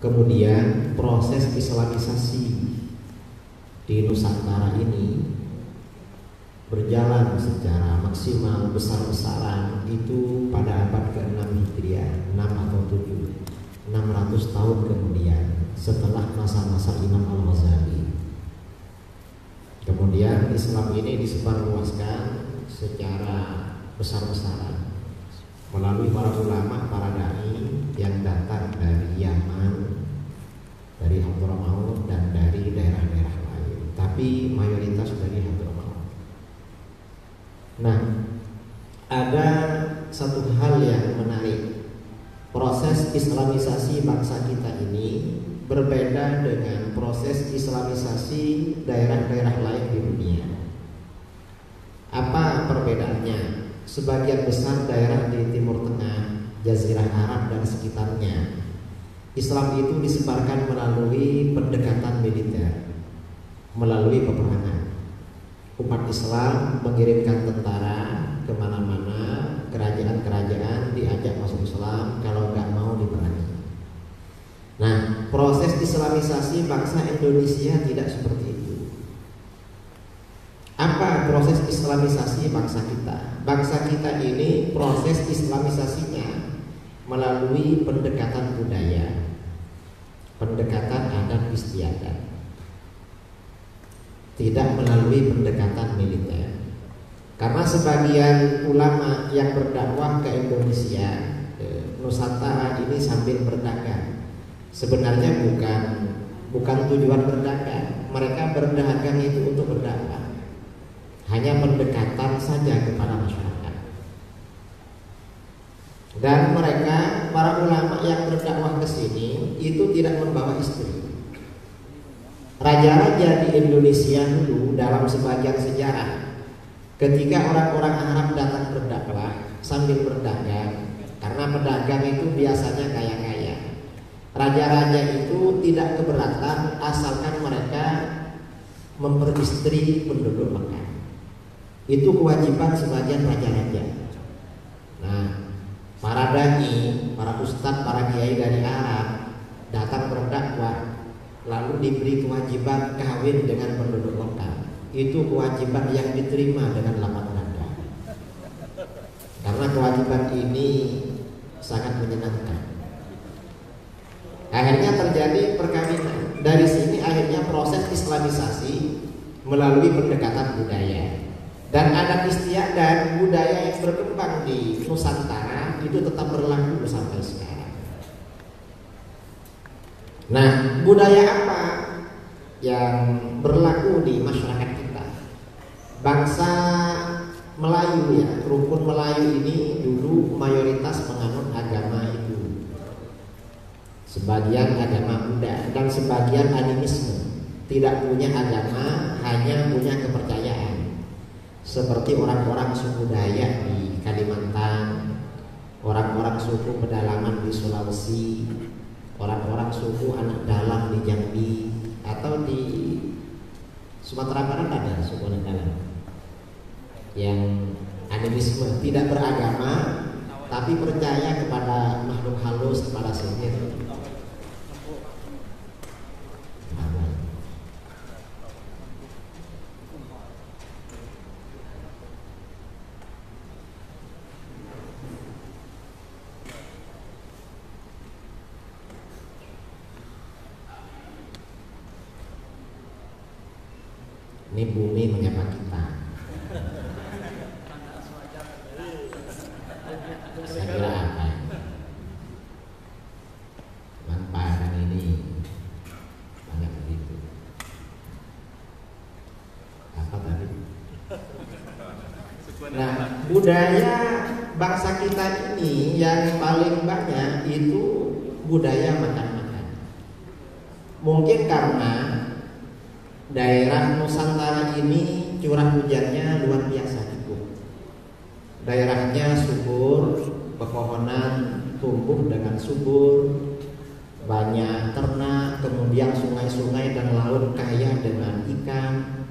Kemudian proses islamisasi di Nusantara ini berjalan secara maksimal besar-besaran itu pada abad ke-6 Hijriah, 6 atau 7, 600 tahun kemudian setelah masa-masa Imam Al-Ghazali. Kemudian Islam ini disebarluaskan secara besar-besaran melalui para ulama, para dai yang datang dari Yaman, dari Hadramaut dan dari daerah-daerah lain, tapi mayoritas dari Hadramaut. Nah, ada satu hal yang menarik. Proses islamisasi bangsa kita ini berbeda dengan proses islamisasi daerah-daerah lain di dunia. Apa perbedaannya? Sebagian besar daerah di Timur Tengah, Jazirah Arab dan sekitarnya, Islam itu disebarkan melalui pendekatan militer, melalui peperangan. Umat Islam mengirimkan tentara kemana-mana, kerajaan-kerajaan diajak masuk Islam, kalau nggak mau diperangi. Nah, proses islamisasi bangsa Indonesia tidak seperti itu. Apa proses islamisasi bangsa kita? Bangsa kita ini proses islamisasinya melalui pendekatan budaya, pendekatan adat istiadat, tidak melalui pendekatan militer. Karena sebagian ulama yang berdakwah ke Indonesia, ke Nusantara ini sambil berdagang, sebenarnya bukan tujuan berdagang. Mereka berdagang itu untuk berdakwah, hanya pendekatan saja kepada masyarakat. Dan mereka, para ulama yang berdakwah ke sini itu tidak membawa istri. Raja-raja di Indonesia dulu dalam sebagian sejarah, ketika orang-orang Arab datang berdakwah sambil berdagang, karena pedagang itu biasanya kaya-kaya, raja-raja itu tidak keberatan asalkan mereka memperistri penduduk Mekah. Itu kewajiban sebagian raja-raja. Nah, para dai, para ustadz, para kiai dari Arab datang berdakwah, lalu diberi kewajiban kawin dengan penduduk lokal. Itu kewajiban yang diterima dengan lapang dada, karena kewajiban ini sangat menyenangkan. Akhirnya terjadi perkawinan. Dari sini akhirnya proses islamisasi melalui pendekatan budaya. Dan adat istiadat budaya yang berkembang di Nusantara itu tetap berlaku sampai sekarang. Nah, budaya apa yang berlaku di masyarakat kita? Bangsa Melayu ya, rukun Melayu ini dulu mayoritas menganut agama itu. Sebagian agama Buddha dan sebagian animisme. Tidak punya agama, hanya punya kepercayaan. Seperti orang-orang suku Dayak di Kalimantan, orang-orang suku pedalaman di Sulawesi, orang-orang suku anak dalam di Jambi, atau di Sumatera Barat ada suku anak dalam yang animisme, tidak beragama tapi percaya kepada makhluk halus, kepada sihir. Ini bumi menyapa kita. Saya kira apa? Manfaatkan ini banyak begitu. Apa tadi? Nah, budaya bangsa kita ini yang paling banyak itu budaya makan-makan. Mungkin karena daerah Nusantara ini curah hujannya luar biasa cukup. Daerahnya subur, pepohonan tumbuh dengan subur, banyak ternak, kemudian sungai-sungai dan laut kaya dengan ikan.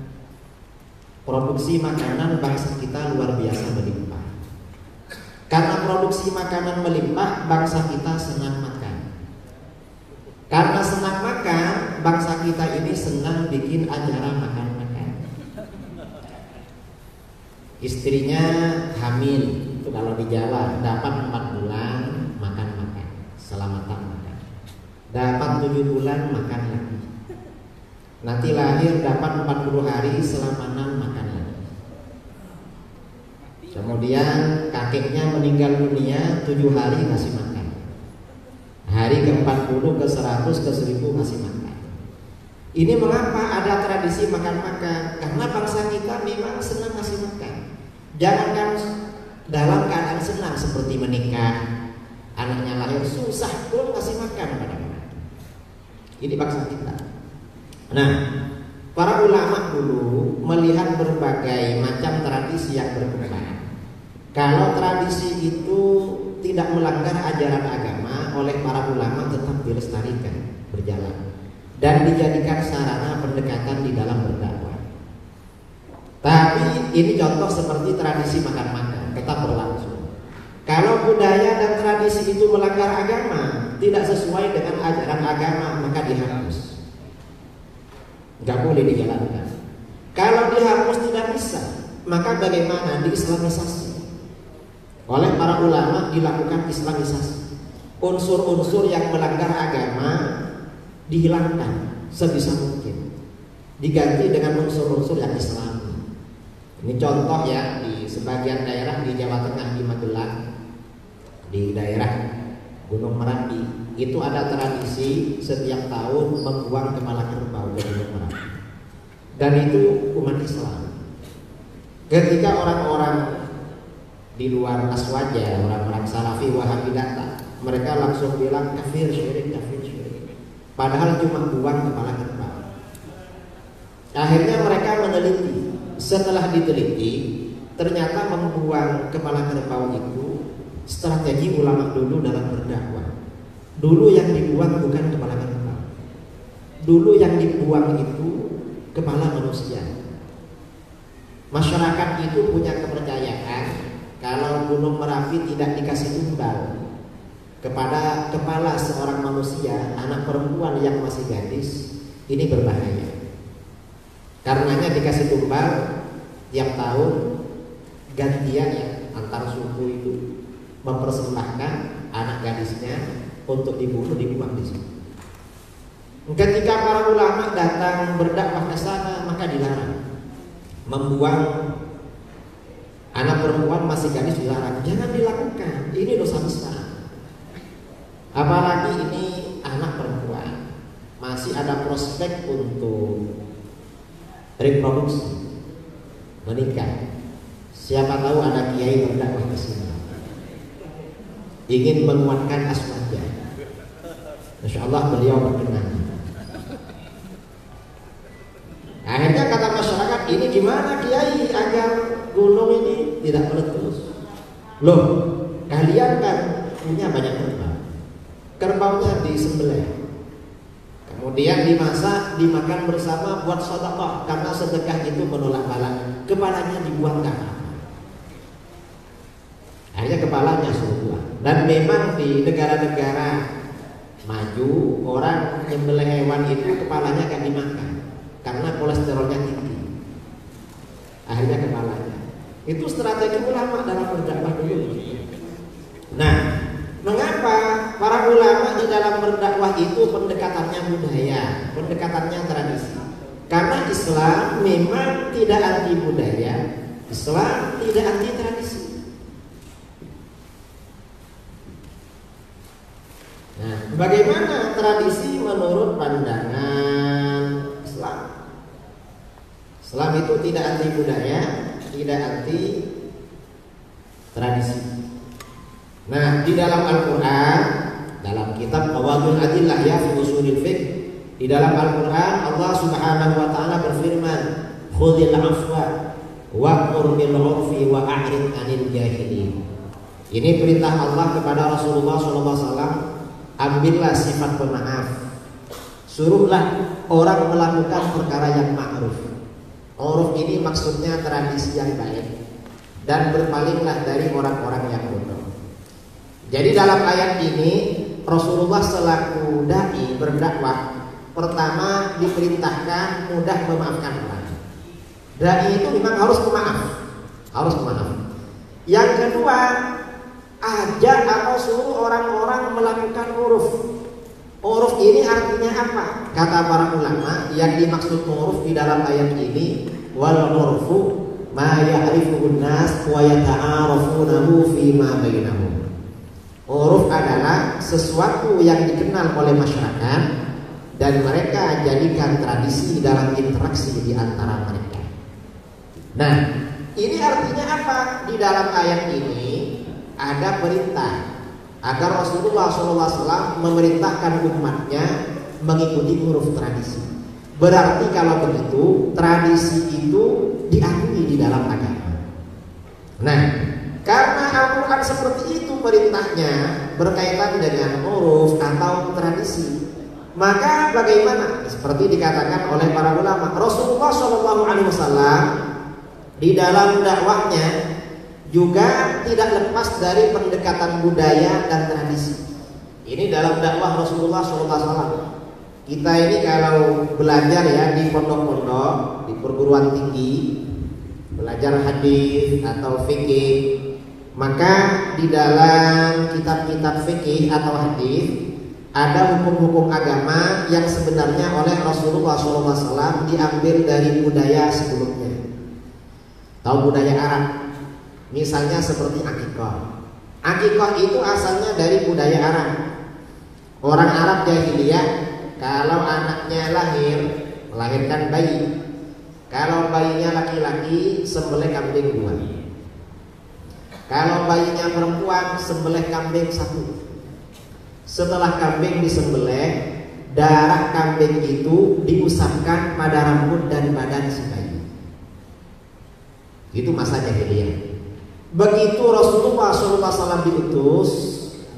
Produksi makanan bangsa kita luar biasa melimpah. Karena produksi makanan melimpah, bangsa kita senang makan. Karena senang makan, bangsa kita ini senang bikin acara makan-makan. Istrinya hamil, itu kalau di Jawa dapat 4 bulan makan-makan, selamatan makan. Dapat 7 bulan makan lagi. Nanti lahir dapat 40 hari selamanan makan lagi. Kemudian kakeknya meninggal dunia 7 hari masih makan. Hari ke-40, ke-100, ke-1000 masih makan. Ini mengapa ada tradisi makan-makan? Karena bangsa kita memang senang masih makan. Jangankan dalam keadaan senang seperti menikah, anaknya lahir susah pun masih makan pada anak. Ini bangsa kita. Nah, para ulama dulu melihat berbagai macam tradisi yang berkembang. Kalau tradisi itu tidak melanggar ajaran agama, oleh para ulama tetap dilestarikan, berjalan, dan dijadikan sarana pendekatan di dalam berdakwah. Tapi ini contoh seperti tradisi makan-makan tetap berlangsung. Kalau budaya dan tradisi itu melanggar agama, tidak sesuai dengan ajaran agama, maka dihapus. Nggak boleh dijalankan. Kalau dihapus tidak bisa, maka bagaimana? Diislamisasi. Oleh para ulama dilakukan islamisasi. Unsur-unsur yang melanggar agama dihilangkan sebisa mungkin, diganti dengan unsur-unsur yang islami. Ini contoh ya, di sebagian daerah di Jawa Tengah, di Magelang, di daerah Gunung Merapi, itu ada tradisi setiap tahun membuang kepala kerbau ke Gunung Merapi. Dan itu umat Islam. Ketika orang-orang di luar Aswaja, orang-orang Salafi Wahabi datang, mereka langsung bilang kafir syirik, kafir syirik. Padahal cuma buang kepala kerbau. Akhirnya mereka meneliti. Setelah diteliti, ternyata membuang kepala kerbau itu strategi ulama dulu dalam berdakwah. Dulu yang dibuang bukan kepala kerbau. Dulu yang dibuang itu kepala manusia. Masyarakat itu punya kepercayaan kalau Gunung Merapi tidak dikasih tumbal kepada kepala seorang manusia, anak perempuan yang masih gadis, ini berbahaya. Karenanya dikasih tumbal tiap tahun gantian ya, antar suku itu mempersembahkan anak gadisnya untuk dibunuh, dibuang di situ. Ketika para ulama datang berdakwah ke sana, maka dilarang membuang anak perempuan masih gadis, dilarang, jangan dilakukan, ini dosa besar. Apalagi ini anak perempuan, masih ada prospek untuk reproduksi, menikah. Siapa tahu ada kiai berdakwah ke sini, ingin menguatkan aswaja. Insya Allah beliau berkenan. Akhirnya kata masyarakat, ini gimana kiai agar gunung ini tidak meletus? Loh, kalian kan punya banyak kerbau. Kerbaunya disembelih, kemudian dimasak, dimakan bersama buat sedekah, karena sedekah itu menolak bala. Kepalanya dibuang ke apa? Akhirnya kepalanya suruh buang. Dan memang di negara-negara maju, orang menyembelih hewan itu kepalanya kan dimakan karena kolesterolnya tinggi. Akhirnya kepalanya. Itu strategi ulama dalam berdakwah dulu. Nah, mengapa para ulama di dalam berdakwah itu pendekatannya budaya, pendekatannya tradisi? Karena Islam memang tidak anti budaya, Islam tidak anti tradisi. Nah, bagaimana tradisi menurut pandangan Islam? Islam itu tidak anti budaya, tidak anti tradisi. Nah, di dalam Al-Quran, dalam kitab Qawaidul Adillah ya fi usulil fiqh, di dalam Al-Quran Allah Subhanahu wa taala berfirman, "Khudhil afwa wa'mur bil 'urfi wa a'rid 'anil jahilin." Ini perintah Allah kepada Rasulullah SAW. Ambillah sifat pemaaf, suruhlah orang melakukan perkara yang ma'ruf. Uruf ini maksudnya tradisi yang baik, dan berpalinglah dari orang-orang yang bodoh. Jadi dalam ayat ini Rasulullah selaku dai berdakwah, pertama diperintahkan mudah memaafkan orang. Dai itu memang harus pemaaf, harus pemaaf. Yang kedua, ajak atau suruh orang-orang melakukan uruf. Uruf ini artinya apa? Kata para ulama, yang dimaksud uruf di dalam ayat ini, wal urfu ma ya'rifuhu an-nas wa yata'arafunahu fi ma bainahum. Uruf adalah sesuatu yang dikenal oleh masyarakat dan mereka jadikan tradisi dalam interaksi di antara mereka. Nah, ini artinya apa? Di dalam ayat ini ada perintah agar Rasulullah SAW memerintahkan umatnya mengikuti huruf tradisi. Berarti kalau begitu tradisi itu diakui di dalam agama. Nah, karena Al-Quran seperti itu perintahnya berkaitan dengan huruf atau tradisi, maka bagaimana? Seperti dikatakan oleh para ulama, Rasulullah SAW di dalam dakwahnya juga tidak lepas dari pendekatan budaya dan tradisi. Ini dalam dakwah Rasulullah SAW. Kita ini kalau belajar ya di pondok-pondok, di perguruan tinggi, belajar hadis atau fikih, maka di dalam kitab-kitab fikih atau hadis ada hukum-hukum agama yang sebenarnya oleh Rasulullah SAW diambil dari budaya sebelumnya. Tahu budaya Arab? Misalnya seperti akikah. Akikah itu asalnya dari budaya Arab. Orang Arab jahiliyah kalau anaknya lahir, melahirkan bayi, kalau bayinya laki-laki sembelih kambing 2. Kalau bayinya perempuan sembelih kambing 1. Setelah kambing disembelih, darah kambing itu diusapkan pada rambut dan badan si bayi. Itu masa jahiliyah. Begitu Rasulullah SAW diutus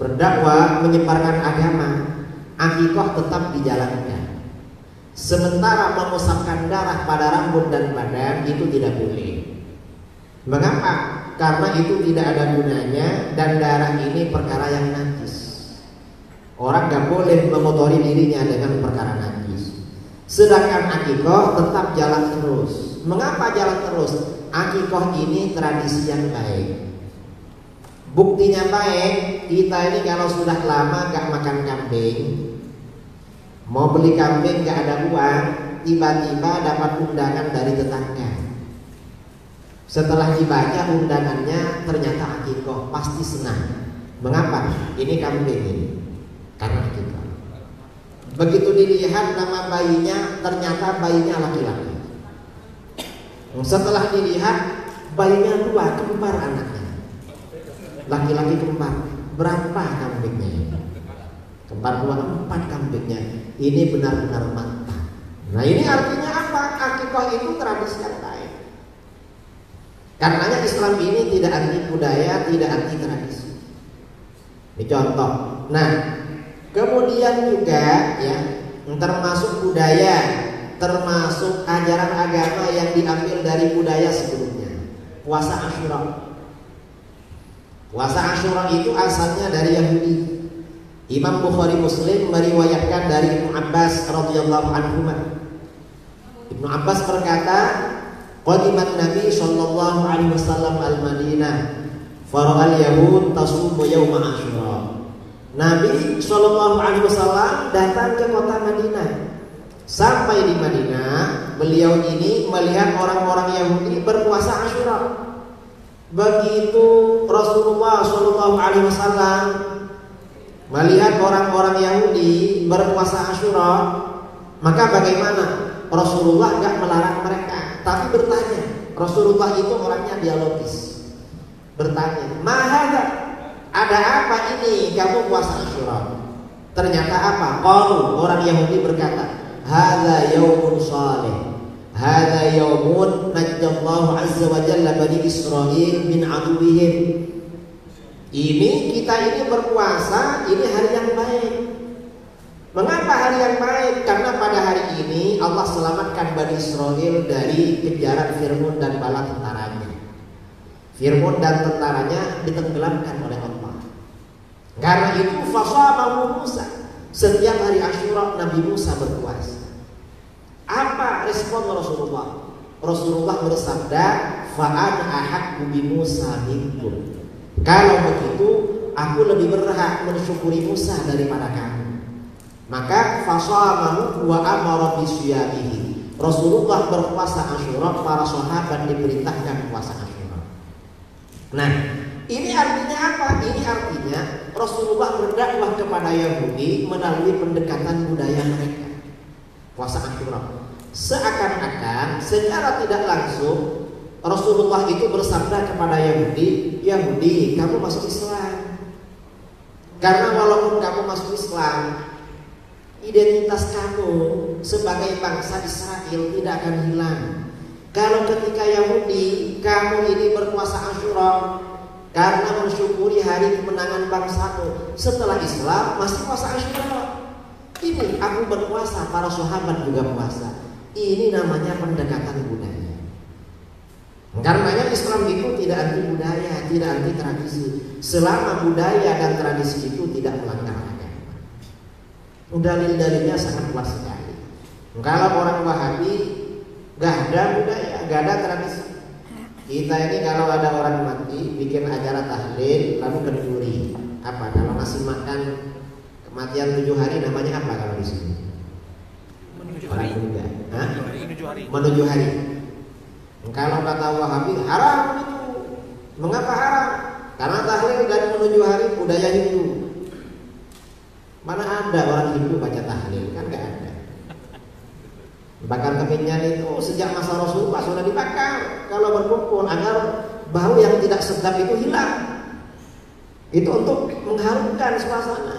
berdakwah menyebarkan agama, akikah tetap dijalankan. Sementara mengusapkan darah pada rambut dan badan itu tidak boleh. Mengapa? Karena itu tidak ada gunanya dan darah ini perkara yang najis. Orang gak boleh mengotori dirinya dengan perkara najis. Sedangkan akikah tetap jalan terus. Mengapa jalan terus? Akikah ini tradisi yang baik. Buktinya baik, kita ini kalau sudah lama gak makan kambing, mau beli kambing gak ada uang, tiba-tiba dapat undangan dari tetangga. Setelah dibaca undangannya ternyata akikah, pasti senang. Mengapa? Ini kambing ini, karena akikah. Begitu dilihat nama bayinya, ternyata bayinya laki-laki. Setelah dilihat bayinya 2, kembar anaknya, laki-laki kembar. Berapa kambingnya ini? Kembar 2, 4 kambingnya. Ini benar-benar mantap. Nah ini artinya apa? Akikah itu tradisi yang baik. Karenanya Islam ini tidak anti budaya, tidak anti tradisi. Ini contoh. Nah kemudian juga ya, termasuk budaya, termasuk ajaran agama yang diambil dari budaya sebelumnya. Puasa Asyura. Puasa Asyura itu asalnya dari Yahudi. Imam Bukhari Muslim meriwayatkan dari Ibnu Abbas radhiyallahu anhu. Ibnu Abbas berkata, qadiman Nabi sallallahu alaihi wasallam al-Madinah, fara'al yahud tasumu yauma Asyura. Nabi sallallahu alaihi wasallam datang ke kota Madinah. Sampai di Madinah, beliau ini melihat orang-orang Yahudi berpuasa Asyura. Begitu Rasulullah SAW melihat orang-orang Yahudi berpuasa Asyura, maka bagaimana? Rasulullah gak melarang mereka, tapi bertanya. Rasulullah itu orangnya dialogis. Bertanya, mahada, ada apa ini kamu puasa Asyura? Ternyata apa? Qalu, orang Yahudi berkata, hadza yaumun salih, hadza yaumun najjallahu azza wa jalla bani Israil min aduwwihim. Ini kita ini berpuasa, ini hari yang baik. Mengapa hari yang baik? Karena pada hari ini Allah selamatkan Bani Israil dari kejaran Fir'aun dan bala tentaranya. Fir'aun dan tentaranya ditenggelamkan oleh Allah. Karena itu fasamahu Musa. Setiap hari Asyura Nabi Musa berpuasa. Apa respon Rasulullah? Rasulullah bersabda, "Fa'an ahaqqu bi Musa minkum." Kalau begitu, aku lebih berhak mensyukuri Musa daripada kamu. Maka fasamahu wa amara bisyamihi. Rasulullah berpuasa Asyura, para sahabat diperintahkan puasa Asyura. Nah, ini artinya apa? Ini artinya Rasulullah berdakwah kepada Yahudi melalui pendekatan budaya mereka. Puasa Asyura. Seakan-akan secara tidak langsung Rasulullah itu bersabda kepada Yahudi, "Yahudi, kamu masuk Islam. Karena walaupun kamu masuk Islam, identitas kamu sebagai bangsa Israel tidak akan hilang. Kalau ketika Yahudi kamu ini berpuasa Asyura karena mensyukuri hari kemenangan bangsamu, setelah Islam masih puasa Asyura. Ini aku berpuasa, para sahabat juga puasa. Ini namanya pendekatan budaya. Karenanya Islam itu tidak anti budaya, tidak anti tradisi, selama budaya dan tradisi itu tidak melanggar agama. Dalil-dalilnya sangat kuat sekali. Kalau orang Wahabi gak ada budaya, gak ada tradisi. Kita ini kalau ada orang mati bikin acara tahlil lalu kenduri. Apa kalau ngasih makan kematian 7 hari namanya apa kalau di sini? Orang juga. Menuju hari. Kalau kata Wahabi haram itu. Mengapa haram? Karena tahlil dan menuju hari budaya Hindu. Mana ada orang Hindu baca tahlil? Kan gak ada. Bakar kemenyan itu sejak masa Rasulullah sudah dibakar kalau berkumpul agar bau yang tidak sedap itu hilang. Itu untuk mengharumkan suasana.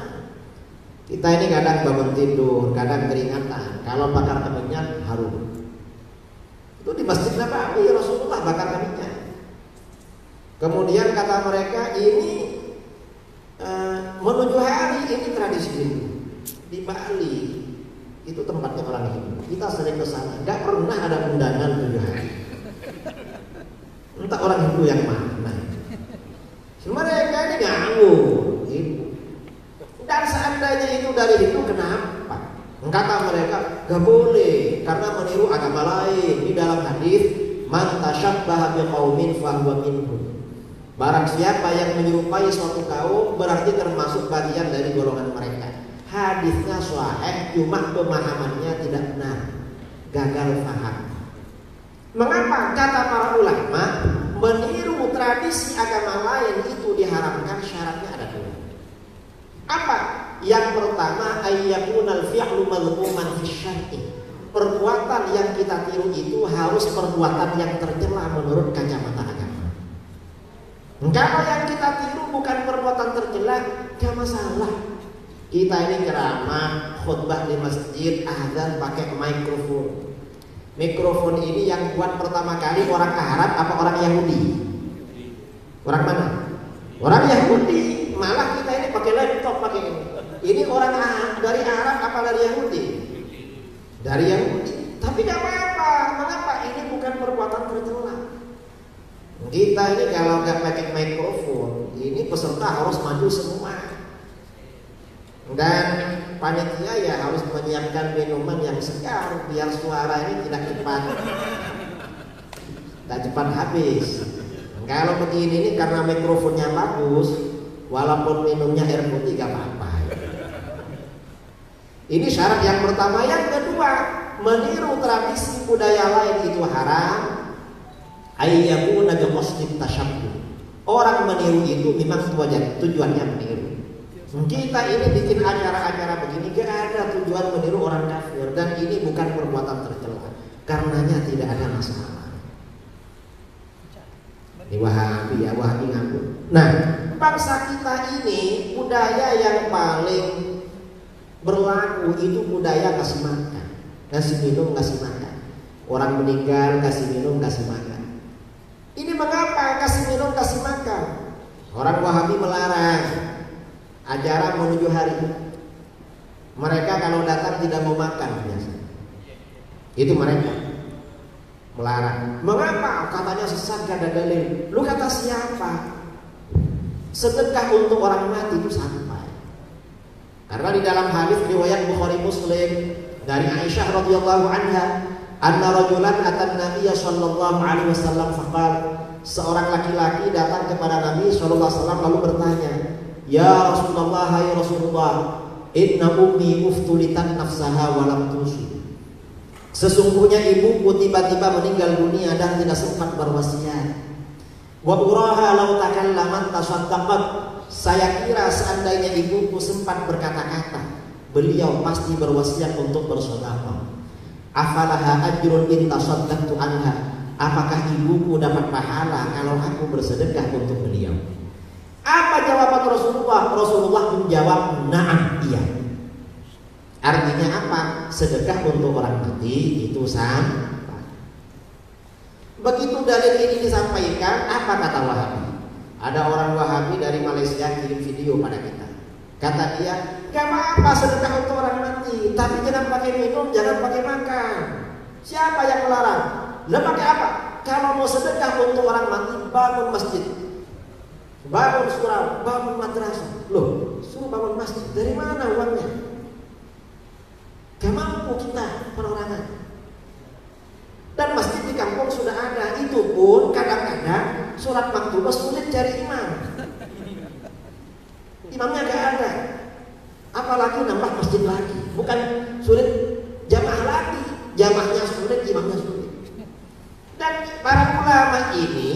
Kita ini kadang bangun tidur, kadang keringatan. Kalau bakar kemenyan harum. Itu di Masjid Nabawi Rasulullah bakar kemenyan. Kemudian kata mereka ini menuju hari ini tradisi Hindu. Di Bali itu tempatnya orang Hindu. Kita sering ke sana, nggak pernah ada undangan 7 hari. Entah orang Hindu yang mana. Mereka ini nganggur, gitu. Dan seandainya itu dari Hindu, kenapa? Kata mereka, gak boleh karena meniru agama lain. Di dalam hadis, man tashabbaha biqaumin fahuwa minhum. Barang siapa yang menyerupai suatu kaum berarti termasuk bagian dari golongan mereka. Hadisnya sahih, cuma pemahamannya tidak benar, gagal paham. Mengapa? Kata para ulama, meniru tradisi agama lain itu diharamkan, syaratnya ada 2. Apa? Yang pertama, ayyakunal fi'lu madhmuman fi syar'i. Perbuatan yang kita tiru itu harus perbuatan yang tercela menurut kacamata agama. Kalau yang kita tiru bukan perbuatan tercela, gak masalah. Kita ini ceramah, khutbah di masjid, azan pakai mikrofon. Mikrofon ini yang buat pertama kali orang Arab apa orang Yahudi? Orang mana? Orang Yahudi. Malah kita ini pakai laptop, pakai ini. Ini orang dari Arab apa dari Yahudi? Dari Yahudi. Tapi gak apa-apa. Mengapa? Ini bukan perbuatan tercela. Kita ini kalau gak pakai mikrofon, ini peserta harus maju semua. Dan panitia ya harus menyiapkan minuman yang segar biar suara ini tidak cepat habis. Kalau begini ini karena mikrofonnya bagus, walaupun minumnya air putih gak apa-apa. Ini syarat yang pertama. Yang kedua, meniru tradisi budaya lain itu haram. Ayyakuna biqasdit tasyabbuh. Orang meniru itu memang tujuannya meniru. Kita ini bikin acara-acara begini gak ada tujuan meniru orang kafir, dan ini bukan perbuatan tercela. Karenanya tidak ada masalah. Ini Wahabi ya, Wahabi ngaku. Nah, bangsa kita ini budaya yang paling berlaku itu budaya kasih makan, kasih minum, kasih makan. Orang meninggal kasih minum, kasih makan. Ini mengapa kasih minum, kasih makan? Orang Wahabi melarang ajaran menuju hari. Mereka kalau datang tidak mau makan biasa. Itu mereka melarang. Mengapa? Katanya sesat, gak ada dalil. Lu kata siapa? Sedekah untuk orang mati itu sampah. Karena di dalam hadis riwayat Bukhari Muslim dari Aisyah radhiyallahu anha, anna rajulan atan Nabiy sallallahu alaihi wasallam faqala, seorang laki-laki datang kepada Nabi sallallahu alaihi wasallam lalu bertanya, "Ya Rasulullah, hai Rasulullah, inna ummi uftulitan nafsaha wa lam tusi." Sesungguhnya ibuku tiba-tiba meninggal dunia dan tidak sempat berwasiat. Wa uraha law takallamat tasaddaqat. Saya kira seandainya ibuku sempat berkata-kata, beliau pasti berwasiat untuk bersedekah. Afalaha ajrun in tasaddaqtu anha. Apakah ibuku dapat pahala kalau aku bersedekah untuk beliau? Apa jawaban Rasulullah? Rasulullah menjawab, na'am, iya. Artinya apa? Sedekah untuk orang mati itu sah. Begitu dalil ini disampaikan, apa kata Wahabi? Ada orang Wahabi dari Malaysia kirim video pada kita. Kata dia, gak apa-apa sedekah untuk orang mati, tapi jangan pakai minum, jangan pakai makan. Siapa yang melarang? Lah pakai apa? Kalau mau sedekah untuk orang mati, bangun masjid, bangun surau, bangun madrasah. Loh, suruh bangun masjid, dari mana uangnya? Gak mampu kita perorangan. Dan masjid di kampung sudah ada. Itu pun kadang-kadang surat maktubah sulit cari imam. Imamnya gak ada. Apalagi nambah masjid lagi. Bukan sulit jamaah lagi, jamaahnya sulit, imamnya sulit. Dan para ulama ini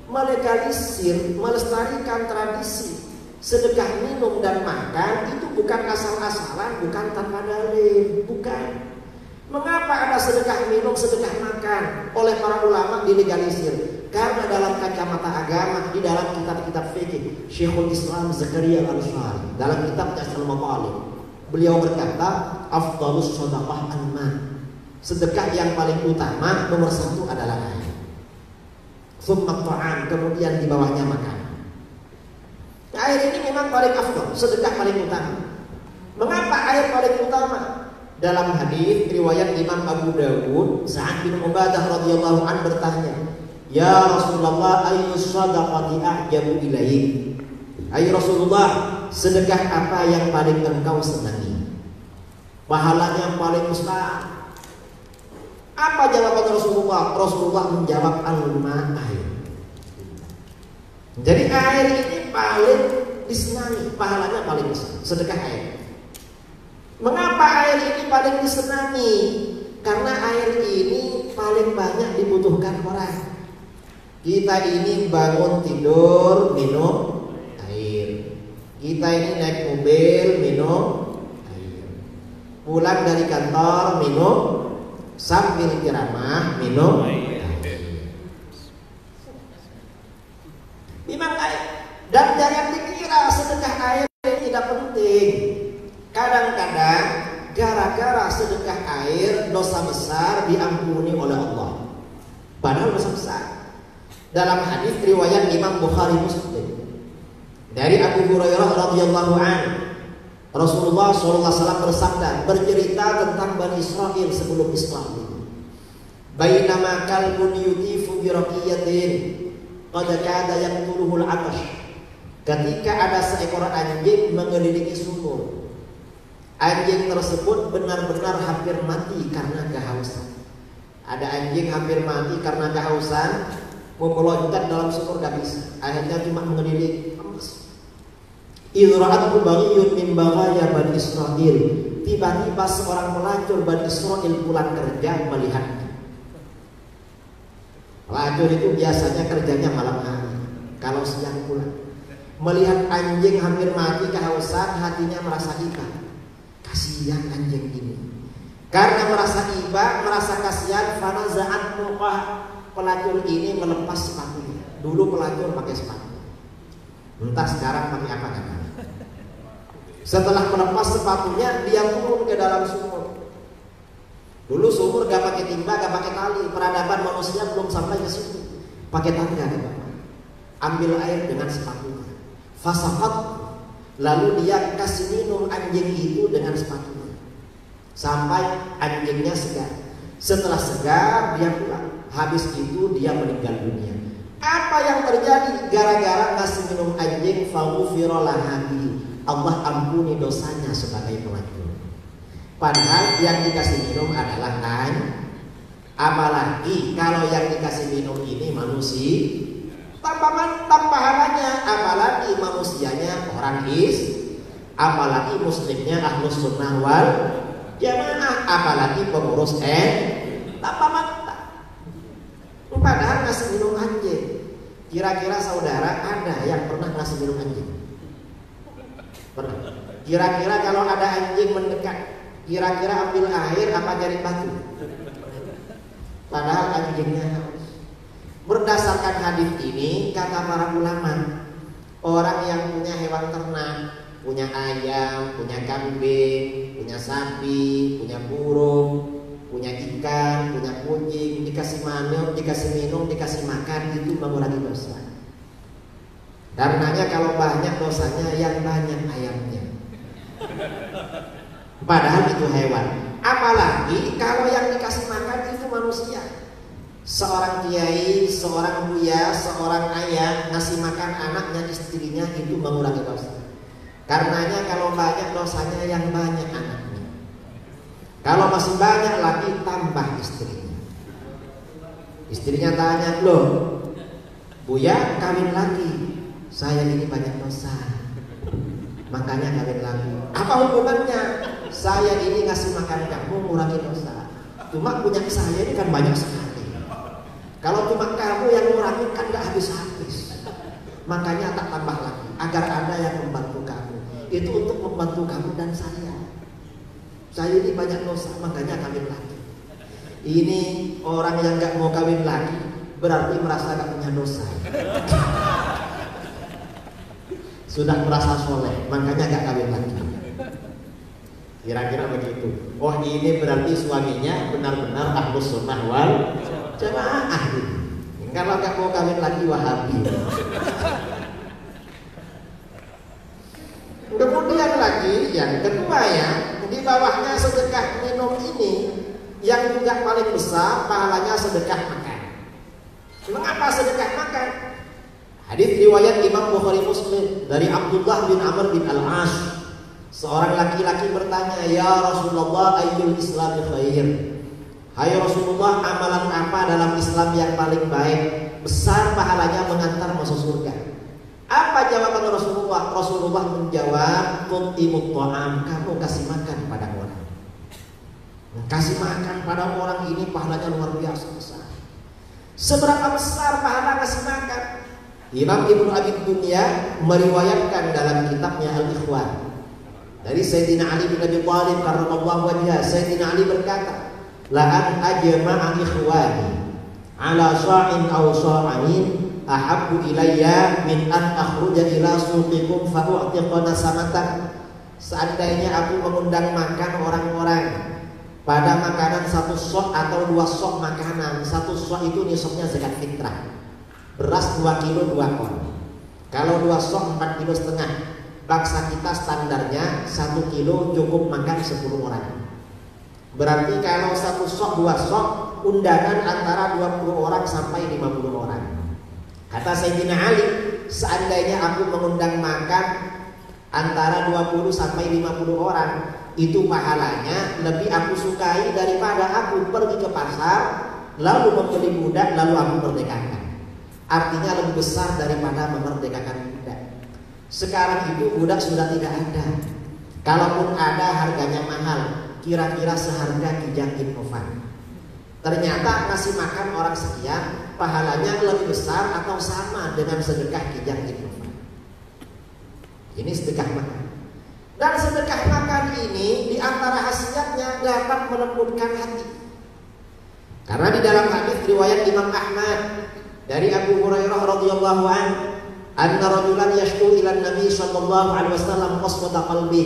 melegalisir, melestarikan tradisi sedekah minum dan makan itu bukan asal-asalan, bukan tanpa dalil, bukan. Mengapa ada sedekah minum, sedekah makan oleh para ulama dilegalisir? Karena dalam kacamata agama, di dalam kitab-kitab fikih, Syekhul Islam Zakaria Al-Ansari dalam kitabnya Al-Matalib, beliau berkata, afdhalus shadaqah al-ma. Sedekah yang paling utama nomor satu adalah air. Tsumma ta'am, kemudian di bawahnya makan. Air ini memang paling afdal, sedekah paling utama. Mengapa air paling utama? Dalam hadis riwayat Imam Abu Dawud, Sa'ad bin Ubadah radhiyallahu anhu bertanya, "Ya Rasulullah, ayyu shadaqati a'jabu ilaik?" Hai Rasulullah, sedekah apa yang paling engkau senangi? Pahalanya paling besar. Apa jawaban Rasulullah? Rasulullah menjawab, al-ma, air. Jadi air ini paling disenangi, pahalanya paling besar, sedekah air. Mengapa air ini paling disenangi? Karena air ini paling banyak dibutuhkan orang. Kita ini bangun tidur minum air. Kita ini naik mobil minum air. Pulang dari kantor minum, sambil ceramah minum air. Memang air. Dan jangan dikira sedekah air ini tidak penting. Kadang-kadang gara-gara sedekah air dosa besar diampuni oleh Allah. Padahal dosa besar. Dalam hadis riwayat Imam Bukhari Muslim dari Abu Hurairah radhiyallahu anhu, Rasulullah SAW bersabda, bercerita tentang Bani Israel sebelum Islam. Bainama kalbun yutifu bi raqiyatin qad kada yaqtuluhul 'atash. Ketika ada seekor anjing mengelilingi sumur, anjing tersebut benar-benar hampir mati karena kehausan. Ada anjing hampir mati karena kehausan, mau meloncat dalam sumur gak bisa, akhirnya cuma mengelilingi. Idra'athu baghiyun min baghaya Bani Israel. Tiba-tiba seorang pelacur Bani Israel pulang kerja melihatnya. Pelacur itu biasanya kerjanya malam hari, kalau siang pulang. Melihat anjing hampir mati kehausan, hatinya merasa iba. Kasihan anjing ini. Karena merasa iba, merasa kasihan, fanaza'at muqah. Pelacur ini melepas sepatunya. Dulu pelacur pakai sepatu, entah sekarang pakai apa kan. Setelah melepas sepatunya, dia turun ke dalam sumur. Dulu sumur gak pakai timba, gak pakai tali. Peradaban manusia belum sampai ke situ. Pakai tangga, ambil air dengan sepatunya. Fasaqat, lalu dia kasih minum anjing itu dengan sepatunya sampai anjingnya segar. Setelah segar dia pulang. Habis itu dia meninggal dunia. Apa yang terjadi? Gara-gara kasih minum anjing, faghufira lahabi, Allah ampuni dosanya sebagai pelacur. Padahal yang dikasih minum adalah air. Apalagi kalau yang dikasih minum ini manusia, tambah pahalanya. Apalagi manusianya orang apalagi muslimnya ahlus sunnah wal jamaah, apalagi pengurus tambah mantap. Padahal ngasih minum anjing, kira-kira saudara ada yang pernah ngasih minum anjing? Pernah? Kira-kira kalau ada anjing mendekat, kira-kira ambil air apa cari batu? Padahal anjingnya haus. Berdasarkan hadis ini, kata para ulama, orang yang punya hewan ternak, punya ayam, punya kambing, punya sapi, punya burung, punya ikan, punya kucing, dikasih minum, dikasih makan, itu mengurangi dosa. Karenanya kalau banyak dosanya yang banyak ayamnya. Padahal itu hewan. Apalagi kalau yang dikasih makan itu manusia. Seorang kiai, seorang buya, seorang ayah ngasih makan anaknya, istrinya, itu mengurangi dosa. Karenanya kalau banyak dosanya yang banyak anaknya. Kalau masih banyak lagi tambah istrinya. Istrinya tanya, loh buya kawin lagi, saya ini banyak dosa, makanya kawin lagi. Apa hubungannya? Saya ini ngasih makan kamu mengurangi dosa. Cuma punya saya ini kan banyak sekali. Kalau cuma kamu yang mengurangi kan gak habis-habis. Makanya tak tambah lagi agar ada yang membantu kamu. Itu untuk membantu kamu dan saya. Saya ini banyak dosa, makanya kawin lagi. Ini orang yang gak mau kawin lagi berarti merasa gak punya dosa. Sudah merasa soleh, makanya gak kawin lagi. Kira-kira begitu. Oh, ini berarti suaminya benar-benar ahlus sunnah wal jamaah. Kalau gak mau kawin lagi Wahabi. Kemudian lagi yang kedua ya, di bawahnya sedekah minum ini yang juga paling besar pahalanya sedekah makan. Mengapa sedekah makan? Hadis riwayat Imam Bukhari Muslim dari Abdullah bin Amr bin Al-As. Seorang laki-laki bertanya, "Ya Rasulullah, ayyul Islami khair?" Hai Rasulullah, amalan apa dalam Islam yang paling baik, besar pahalanya mengantar masuk surga? Apa jawaban Rasulullah? Rasulullah menjawab, "Tutimut ta'am," kamu kasih makan pada orang. Kasih makan pada orang ini pahalanya luar biasa besar. Seberapa besar pahala kasih makan? Imam Ibnu Abi Dunya meriwayatkan dalam kitabnya Al-Ikhwan dari Sayyidina Ali bin Abi Thalib karramallahu wajhah. Sayyidina Ali berkata, "La an ajma'a ikhwani ala sha'in aw sha'ain ahabbu ilayya min an akhruja ila suqikum fa u'tiqana samatan." Seandainya aku mengundang makan orang-orang pada makanan satu sok atau dua sok makanan. Satu sok itu nisabnya zakat fitrah. Beras 2 kilo 2 kon. Kalau 2 sok 4 kilo setengah. Bangsa kita standarnya 1 kilo cukup makan 10 orang. Berarti kalau 1 sok 2 sok undangan antara 20 orang sampai 50 orang. Kata Sayyidina Ali, seandainya aku mengundang makan antara 20 sampai 50 orang, itu pahalanya lebih aku sukai daripada aku pergi ke pasar lalu membeli budak lalu aku merdekakan. Artinya lebih besar daripada memerdekakan budak. Sekarang itu budak sudah tidak ada. Kalaupun ada harganya mahal, kira-kira seharga Kijang Innova. Ternyata ngasih makan orang sekian pahalanya lebih besar atau sama dengan sedekah Kijang Innova. Ini sedekah makan. Dan sedekah makan ini diantara khasiatnya dapat melembutkan hati. Karena di dalam hadis riwayat Imam Ahmad dari Abu Hurairah radhiyallahu anhu, anna rajulan yashku ila Nabi sallallahu alaihi wasallam qaswata qalbi.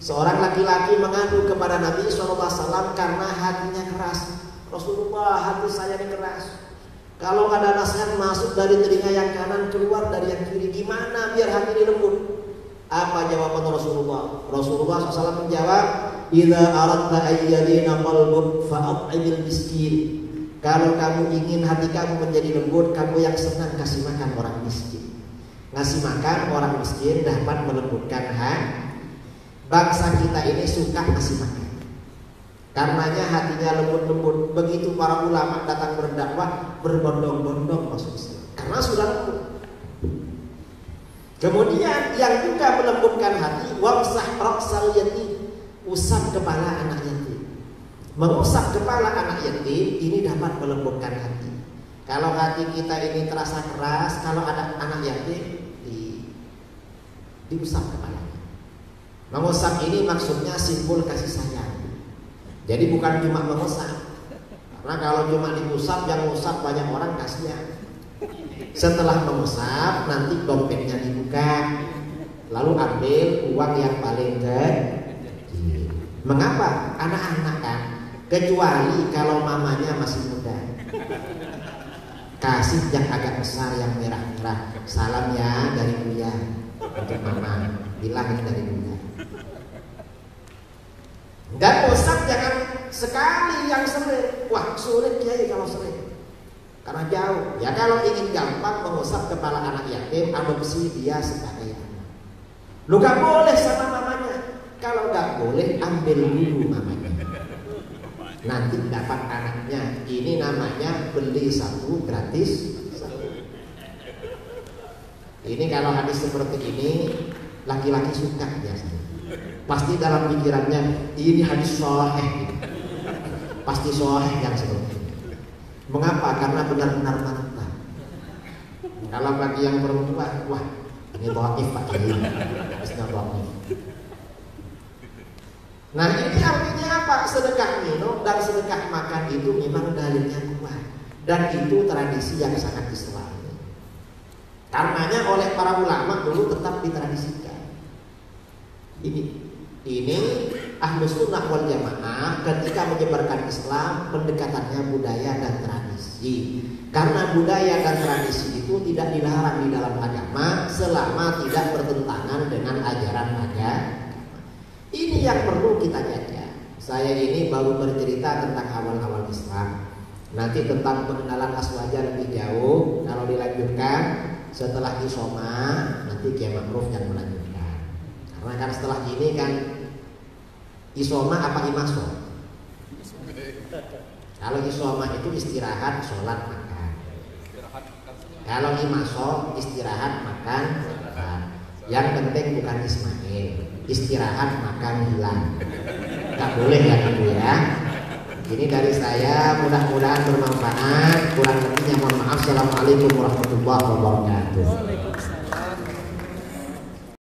Seorang laki-laki mengadu kepada Nabi sallallahu alaihi wasallam karena hatinya keras. Rasulullah, hati saya ini keras. Kalau ada nasihat masuk dari telinga yang kanan keluar dari yang kiri, gimana biar hati ini lembut? Apa jawaban Rasulullah? Rasulullah SAW menjawab, "Idza aradta ayyadina qalbuk fa'at'imil miskin." Kalau kamu ingin hati kamu menjadi lembut, kamu yang senang kasih makan orang miskin. Ngasih makan orang miskin dapat melembutkan hati. Bangsa kita ini suka ngasih makan. Karenanya hatinya lembut-lembut. Begitu para ulama datang berdakwah, berbondong-bondong masuk Islam. Karena sudah lembut. Kemudian yang juga melembutkan hati, wamsah ra'sal yatim, usap kepala anak yatim. Mengusap kepala anak yatim ini dapat melembutkan hati. Kalau hati kita ini terasa keras, kalau ada anak yatim diusap kepalanya. Mengusap ini maksudnya simbol kasih sayang. Jadi bukan cuma mengusap. Karena kalau cuma diusap, yang ngusap banyak orang kasihan. Setelah mengusap, nanti dompetnya dibuka, lalu ambil uang yang paling kecil. Mengapa? Anak-anak kan, kecuali kalau mamanya masih muda, kasih yang agak besar, yang merah-merah. Salam ya dari Buya untuk mama, bilang ini dari Buya. Dan usap jangan sekali yang sering. Wah, sulit kiai kalau sering, karena jauh. Ya kalau ingin gampang mengusap kepala anak yatim, adopsi dia sebagai anak. Lu gak boleh sama mamanya. Kalau gak boleh, ambil dulu mamanya. Nanti dapat anaknya. Ini namanya beli satu gratis satu. Ini kalau hadis seperti ini laki-laki suka biasanya. Pasti dalam pikirannya ini hadis sahih. Pasti sahih yang seperti ini. Mengapa? Karena benar-benar mantap. Kalau bagi yang perempuan, wah ini dhaif Pak Kiai. Hadisnya dhaif. Nah ini artinya apa? Sedekah minum dan sedekah makan itu memang dalilnya kuat. Dan itu tradisi yang sangat Islami. Karenanya oleh para ulama dulu tetap ditradisikan. Ini Ahlus Sunnah wal Jamaah ketika menyebarkan Islam, pendekatannya budaya dan tradisi. Karena budaya dan tradisi itu tidak dilarang di dalam agama selama tidak bertentangan dengan ajaran agama. Ini yang perlu kita jaga. Saya ini baru bercerita tentang awal-awal Islam. Nanti tentang pengenalan aswaja lebih jauh kalau dilanjutkan setelah isoma, nanti Kiai Ma'ruf yang melanjutkan. Karena kan setelah ini kan isoma apa imaso? Kalau isoma itu istirahat, sholat, makan. Kalau imaso istirahat, makan, sholat. Yang penting bukan Ismail, istirahat, makan, hilang. Gak boleh ya gitu ya. Ini dari saya, mudah-mudahan bermanfaat. Kurang lebihnya mohon maaf. Assalamualaikum warahmatullahi wabarakatuh.